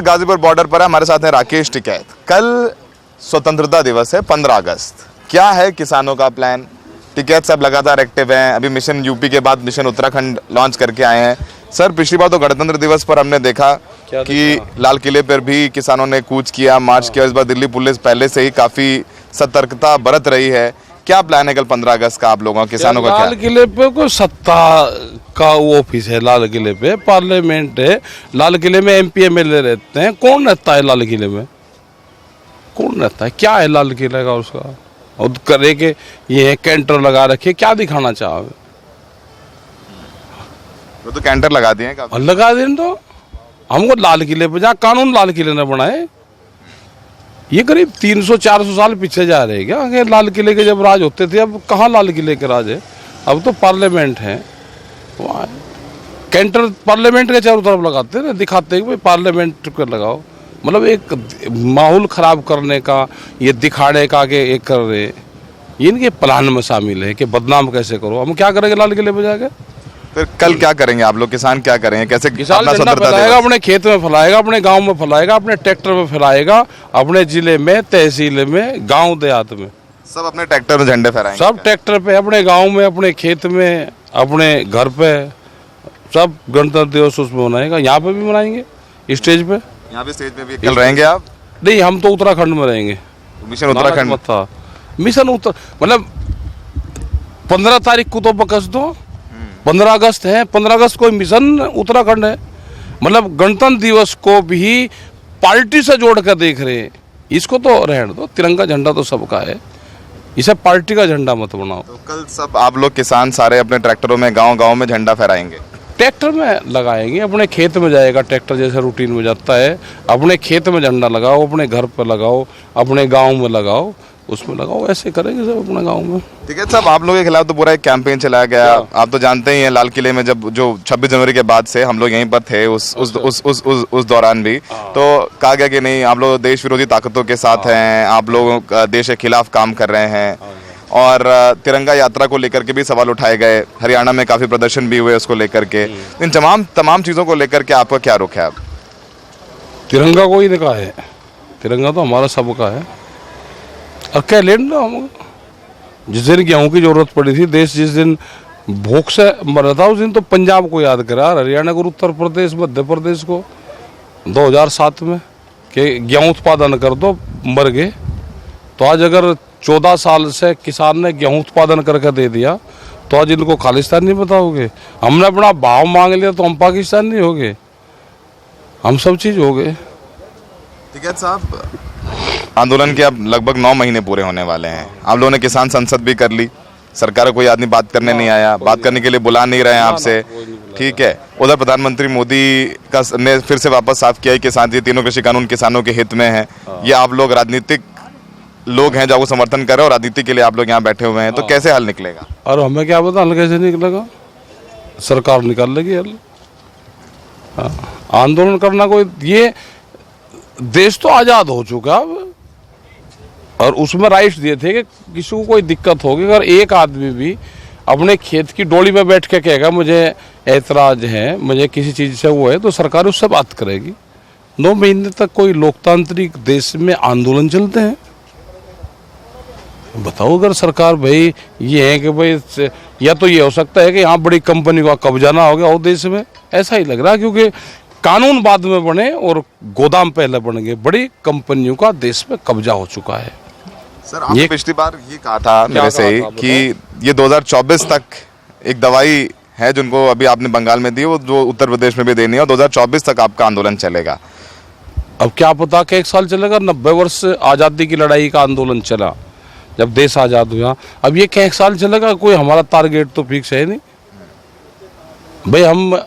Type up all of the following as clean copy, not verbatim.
Ghazipur border पर है, हमारे साथ है राकेश टिकैत। कल स्वतंत्रता दिवस है 15 अगस्त, क्या है किसानों का प्लान? टिकैत साहब लगातार एक्टिव हैं, अभी मिशन यूपी के बाद मिशन उत्तराखंड लॉन्च करके आए हैं। सर, पिछली बार तो गणतंत्र दिवस पर हमने देखा कि लाल किले पर भी किसानों ने कूच किया, मार्च किया। इस बार दिल्ली पुलिस पहले से ही काफी सतर्कता बरत रही है। क्या प्लान है कल 15 अगस्त का आप लोगों किसानों का? लाल किले पे कोई सत्ता का वो ऑफिस है, लाल किले पे पार्लियामेंट है, लाल किले में एमपी एमएलए रहते हैं। कौन रहता है लाल किले में? कौन रहता है? क्या है लाल किले का उसका? और करे के ये कैंटर लगा रखे, क्या दिखाना चाह? वो तो कैंटर लगा दिए हैं, लगा दें तो हमको लाल किले पे जहाँ कानून लाल किले ने बनाए, ये करीब 300-400 साल पीछे जा रहे हैं क्या? आगे लाल किले के जब राज होते थे, अब कहाँ लाल किले के राज है? अब तो पार्लियामेंट है। वहाँ कैंटर पार्लियामेंट के चारों तरफ लगाते हैं ना, दिखाते हैं कि भाई पार्लियामेंट को लगाओ। मतलब एक माहौल खराब करने का, ये दिखाने का कि एक कर रहे, ये इनके प्लान में शामिल है कि बदनाम कैसे करो। हम क्या करेंगे लाल किले पे जाके? फिर कल क्या करेंगे आप लोग? किसान क्या करेंगे? कैसे किसान झंडा फैलाएगा? अपने खेत में फैलाएगा, अपने गांव में फैलाएगा, अपने ट्रैक्टर में फैलाएगा, अपने जिले में, तहसील में, गांव देहात में सब अपने ट्रैक्टर में झंडे फहराएंगे। सब ट्रैक्टर पे, अपने गांव में, अपने खेत में, अपने घर पे, सब गणतंत्र दिवस उसमें मनाएगा। यहाँ पे भी मनाएंगे, स्टेज पे। यहाँ पे स्टेज पे भी कल रहेंगे आप? नहीं, हम तो उत्तराखंड में रहेंगे। मिशन उत्तराखंड था, मिशन मतलब 15 तारीख को तो बकस दो, 15 अगस्त है, 15 अगस्त को मिशन उत्तराखंड है। मतलब गणतंत्र दिवस को भी पार्टी से जोड़ कर देख रहे हैं। इसको तो रहने दो, तिरंगा झंडा तो सबका है, इसे पार्टी का झंडा मत बनाओ। तो कल सब आप लोग किसान सारे अपने ट्रैक्टरों में गांव-गांव में झंडा फहराएंगे? ट्रैक्टर में लगाएंगे, अपने खेत में जाएगा ट्रैक्टर, जैसे रूटीन में जाता है। अपने खेत में झंडा लगाओ, अपने घर पर लगाओ, अपने गाँव में लगाओ, उसमें लगाओ। ऐसे करेंगे सब अपने गाँव में। ठीक है साहब, आप लोगों के खिलाफ तो पूरा एक कैंपेन चलाया गया। आप तो जानते ही हैं, लाल किले में जब जो 26 जनवरी के बाद से हम लोग यहीं पर थे, उस दौरान भी तो कहा गया कि नहीं, आप लोग देश विरोधी ताकतों के साथ हैं, आप लोग देश के खिलाफ काम कर रहे हैं। और तिरंगा यात्रा को लेकर के भी सवाल उठाए गए। हरियाणा में काफी प्रदर्शन भी हुए उसको लेकर के। इन तमाम चीजों को लेकर के आपका क्या रुख है? अब तिरंगा कोई ने कहा है, तिरंगा तो हमारा सबका है। और कह लेना, हम जिस दिन गेहूं की जरूरत पड़ी थी, देश जिस दिन भूख से मर रहा था, उस दिन तो पंजाब को याद करा, हरियाणा को, उत्तर प्रदेश, मध्य प्रदेश को 2007 में कि गेहूं उत्पादन कर दो, मर गए। तो आज अगर 14 साल से किसान ने गेहूं उत्पादन करके दे दिया, तो आज इनको खालिस्तान नहीं बताओगे? हमने अपना भाव मांग लिया तो हम पाकिस्तान नहीं हो गए? हम सब चीज हो गए। ठीक है साहब, आंदोलन के अब लगभग 9 महीने पूरे होने वाले हैं। आप लोगों ने किसान संसद भी कर ली, सरकार कोई आदमी बात करने नहीं आया, बात करने के लिए बुला नहीं रहे हैं आपसे। ठीक है, उधर प्रधानमंत्री मोदी ने फिर से वापस साफ किया कि तीनों कृषि कानून किसानों के हित में है। ये आप लोग राजनीतिक लोग हैं जो आपको समर्थन कर रहे हैं, और राजनीति के लिए आप लोग यहाँ बैठे हुए हैं, तो कैसे हल निकलेगा? और हमें क्या पता हल कैसे निकलेगा? सरकार निकाल लेगी हल। आंदोलन करना कोई, ये देश तो आजाद हो चुका अब, और उसमें राइट्स दिए थे कि किसी को कोई दिक्कत होगी, अगर एक आदमी भी अपने खेत की डोली में बैठ के कहेगा मुझे ऐतराज है, मुझे किसी चीज से वो है, तो सरकार उससे बात करेगी। 9 महीने तक कोई लोकतांत्रिक देश में आंदोलन चलते हैं? बताओ, अगर सरकार भाई ये है कि भाई, या तो ये हो सकता है कि यहाँ बड़ी कंपनी का कब्जा ना हो गया हो देश में, ऐसा ही लग रहा है, क्योंकि कानून बाद में बने और गोदाम पहले बन गए। बड़ी कंपनियों का देश में कब्जा हो चुका है। सर, आपने पिछली बार ये कहा था मेरे से ही कि ये 2024 तक एक दवाई है जिनको अभी आपने बंगाल में दी, वो जो उत्तर प्रदेश में भी देनी है, और 2024 तक आपका आंदोलन चलेगा। अब क्या पता कि 1 साल चलेगा? 90 वर्ष आज़ादी की लड़ाई का आंदोलन चला जब देश आज़ाद हुआ। अब ये क्या 1 साल चलेगा? कोई हमारा टारगेट तो फिक्स है नहीं भाई। हम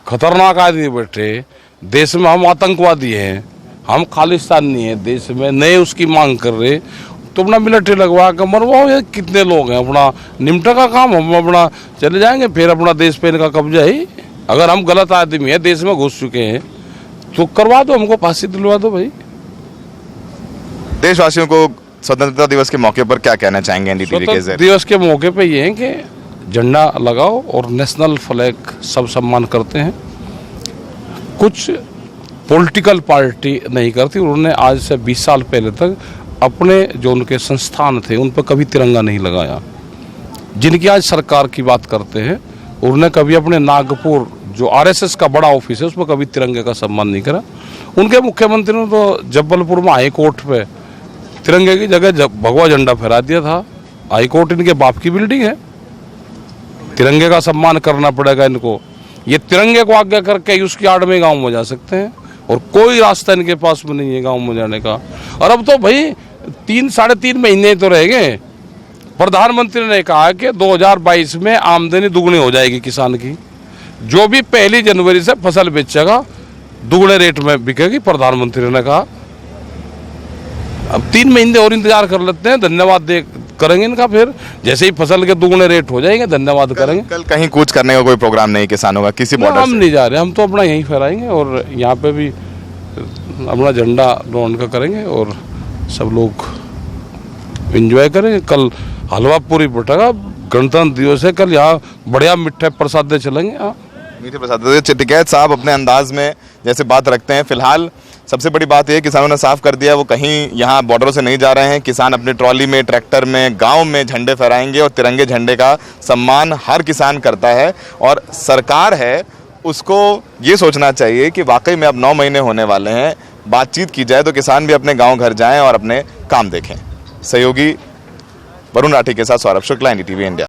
खतरनाक आदमी बैठे देश में, हम आतंकवादी हैं, हम खालिस्तानी हैं देश में, नए उसकी मांग कर रहे, तो अपना मिलिट्री लगवा कर मरवाओ। ये कितने लोग हैं, अपना निमटा का काम, हम अपना चले जाएंगे, फिर अपना देश पे इनका कब्जा है। अगर हम गलत आदमी है, देश में घुस चुके हैं, तो करवा दो, हमको फांसी दिलवा दो भाई। देशवासियों को स्वतंत्रता दिवस के मौके पर क्या कहना चाहेंगे? स्वतंत्रता दिवस के मौके पर ये है कि झंडा लगाओ और नेशनल फ्लैग सब सम्मान करते हैं। कुछ पॉलिटिकल पार्टी नहीं करती। उन्होंने आज से 20 साल पहले तक अपने जो उनके संस्थान थे उन पर कभी तिरंगा नहीं लगाया। जिनकी आज सरकार की बात करते हैं, उन्होंने कभी अपने नागपुर जो आरएसएस का बड़ा ऑफिस है उसमें कभी तिरंगे का सम्मान नहीं करा। उनके मुख्यमंत्री ने तो जबलपुर में हाई कोर्ट पे तिरंगे की जगह भगवा झंडा फहरा दिया था। हाई कोर्ट इनके बाप की बिल्डिंग है, तिरंगे का सम्मान करना पड़ेगा इनको। ये तिरंगे को आज्ञा करके उसकी आड़ में गाँव में जा सकते हैं और कोई रास्ता इनके पास में नहीं है गाँव में जाने का। और अब तो भाई 3-3.5 महीने तो रह गए। प्रधानमंत्री ने कहा कि 2022 में आमदनी दुगनी हो जाएगी किसान की। जो भी 1 जनवरी से फसल बेचेगा दुगने रेट में बिकेगी, प्रधानमंत्री ने कहा। अब 3 महीने और इंतजार कर लेते हैं, धन्यवाद करेंगे इनका। फिर जैसे ही फसल के दुगने रेट हो जाएंगे धन्यवाद करेंगे। कल कहीं कूच करने का कोई प्रोग्राम नहीं किसानों का किसी बॉर्डर हम नहीं जा रहे, हम तो अपना यहीं फहराएंगे और यहाँ पे भी अपना झंडा लॉन्च का करेंगे और सब लोग एंजॉय करेंगे। कल हलवा पूरी बटेगा, गणतंत्र दिवस है कल। यहाँ बढ़िया मिठाई प्रसाद चलेंगे। हाँ, मीठे प्रसाद। टिकैत साहब अपने अंदाज में जैसे बात रखते हैं। फिलहाल सबसे बड़ी बात यह किसानों ने साफ कर दिया वो कहीं यहाँ बॉर्डरों से नहीं जा रहे हैं। किसान अपनी ट्रॉली में, ट्रैक्टर में, गांव में झंडे फहराएंगे और तिरंगे झंडे का सम्मान हर किसान करता है। और सरकार है उसको ये सोचना चाहिए कि वाकई में अब 9 महीने होने वाले हैं, बातचीत की जाए तो किसान भी अपने गाँव घर जाएँ और अपने काम देखें। सहयोगी वरुण राठी के साथ सौरभ शुक्ला, NDTV इंडिया।